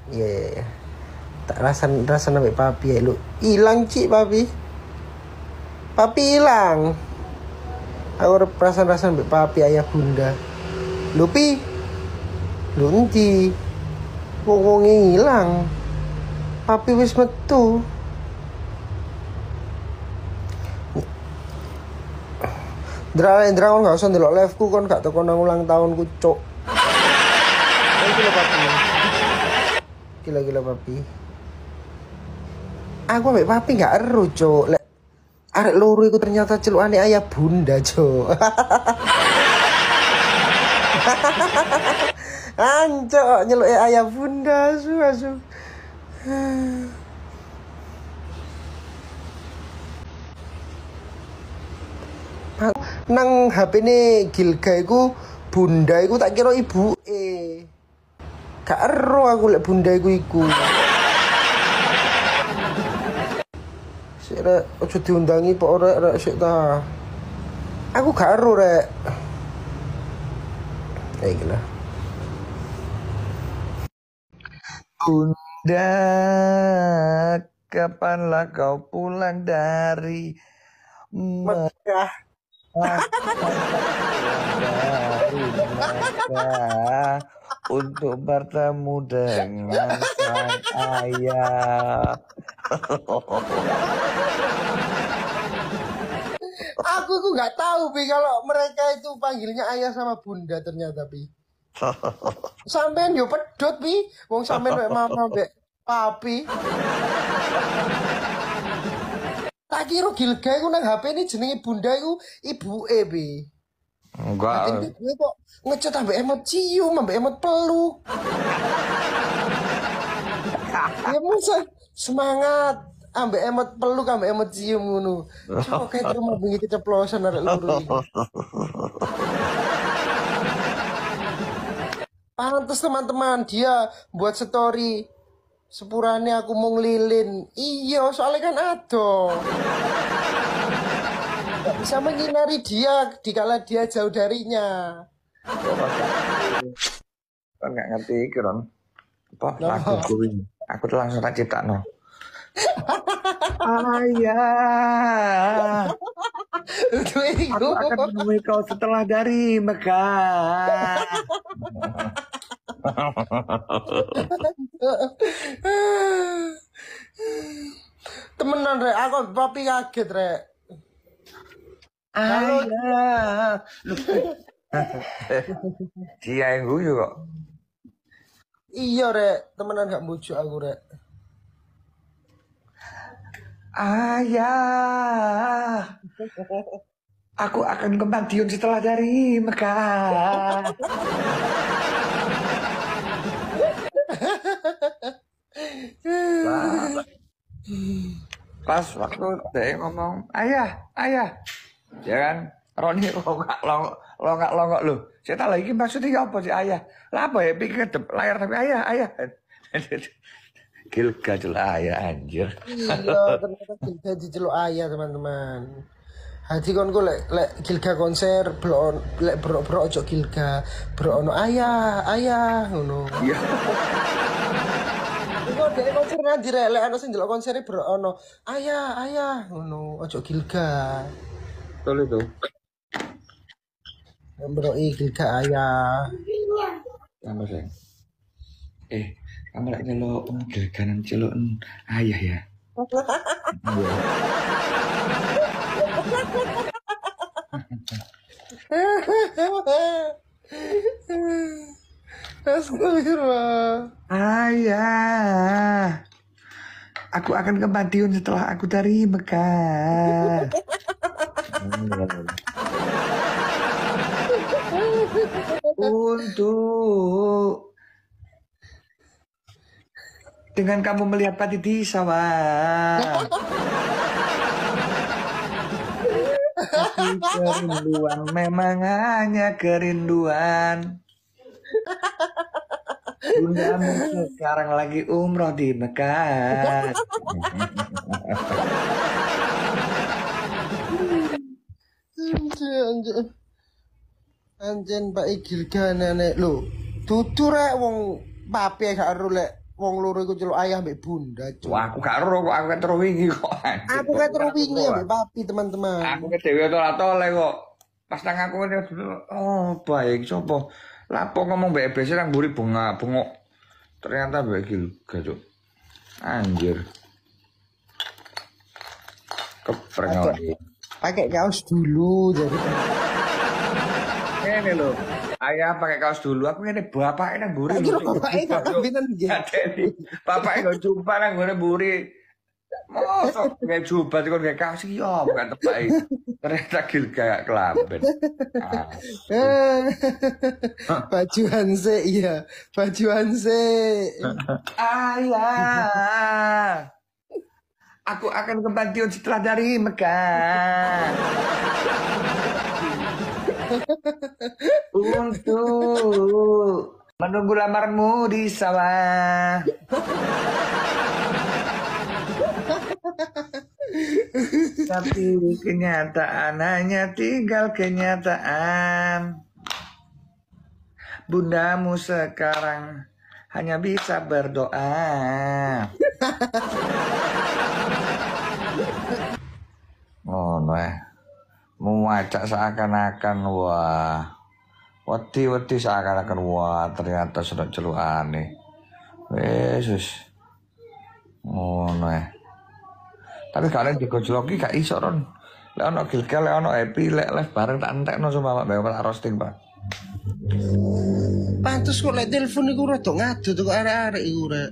Iya, iya, iya. Tak rasa nambah papi ya lu. Hilang cik papi. Papi hilang. Aku rasa nambah papi ayah bunda. Lupi. Lu endi? Wong hilang. Papi wis metu. Indra kon gak usah ndelok live ku kon gak teko nang ulang tahunku cuk. Gila papi. Gila papi. Aku ambek papi gak eru cuk. Lek arek loro iku ternyata celukane ayah bunda cuk. Ancok nyeluke ayah bunda asu. Nang HP ne Gilga iku bunda iku tak kira ibuke. Gak ero aku lek bunda iku. Sik rek ojo diundangi pok rek sik ta. Aku gak ero rek. Iki lah. Bunda, kapanlah kau pulang dari Mekah? Mekah untuk bertemu dengan sang ayah. Aku nggak tahu Pi kalau mereka itu panggilnya ayah sama bunda ternyata Pi. Sampean yo pedot Pi, wong sampean mek mama mbek papi. Tak kira Gilga iku nang HP ini jenenge bunda iku ibuke Pi. Enggak. Gue kok ngecat ambek emot cium, ambek emot peluk. Ya masa semangat ambek emot peluk, ambek emot cium ngono. Coba kayak rumah bengi keceplosan arek loro iki. Pantes teman-teman dia buat story sepurane aku mau ngelilin. Iya, soalnya kan ado. Gak bisa menyinari dia dikala dia jauh darinya. Kan gak ngerti iki Ron. Apa lagu kuwi? Aku tuh langsung tak ciptakno. Ayah, aku akan menemui kau setelah dari Mekah. Temenan rek, aku papi kaget rek. Ayah, dia yang guyu kok. Iya rek, temenan gak bujuk aku rek. Ayah, aku akan ke Madiun setelah dari Mekah. Pas waktu dia ngomong ayah, ya kan Roni longok loh. Saya tak lagi maksudnya apa sih ayah? Lah apa ya pikir layar tapi ayah. Gilga celuk ayah anjir. Iya, ternyata Gilga diceluk ayah teman-teman. Hati konku lek Gilga konser lek bro ojo Gilga bro ono ayah ngono. Iya. Iku dhek konser ngadi rek lek ana sing ndelok konsere bro ono ayah ngono ojo Gilga. Betul itu. Bro Gilga ayah. Tambah sayang. Kamu lagi nyelok Gilganan celuk ayah ya. Astagfirullah. Ayah, aku akan ke Madiun setelah aku dari Mekah. Untuk dengan kamu melihat padi di sawah. Tapi kerinduan memang hanya kerinduan. Bundamu sekarang lagi umroh di Mekah. Anjen Pak Gilga nenek lho. Dudu rek wong papi gak ero lek wong loro iku celuk ayah mbek bunda, Cuk. Wah, aku gak ero kok, aku kan terus wingi kok. Aku kan terus wingi mbek papi, teman-teman. Aku ke dhewe tole kok. Pas nang aku ini, oh baik, coba. Lapo ngomong mbek EBC nang mburi bengok. Ternyata mbek iki gak, Cuk. Anjir. Kepreng. Pakai kaos dulu jadi. Ini loh. Ayah pakai kaos dulu, aku ini bapaknya nang mburi. Akhirnya bapaknya gak kambinan nggih. Bapaknya gak jumpa nang mburi. Mosok kayak jubat kok kayak kaos iki yo bukan tepai. Ternyata gil kayak kelamben. Baju Hanse iya, baju Hanse. Ayah. Aku akan ke Madiun setelah dari Mekah. Untuk menunggu lamarmu di sawah. Tapi kenyataan hanya tinggal kenyataan. Bundamu sekarang hanya bisa berdoa. Oh, mengajak seakan-akan wah. Wedi seakan-akan wah ternyata sudah celukane. Yesus. Oh, tapi kalian digojloki gak iso Ron. Lek ono Gilgal, lek ono Happy, lek live bareng tak entekno sama Mbak tak roasting, Pak. Pantes kok lek telepon iku rada ngadu kok arek-arek iku rek.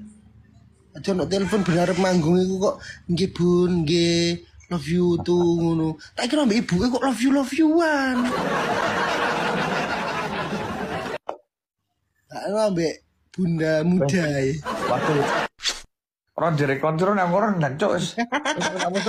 Aja ono telepon berharap manggung iku kok nggih Bun, nggih love you tuh ngono. Tak kira mbak ibuke kok love you-an. Tak ambek bunda muda ya. Waktu Ron direkontrol nang orang dan cok. Kamu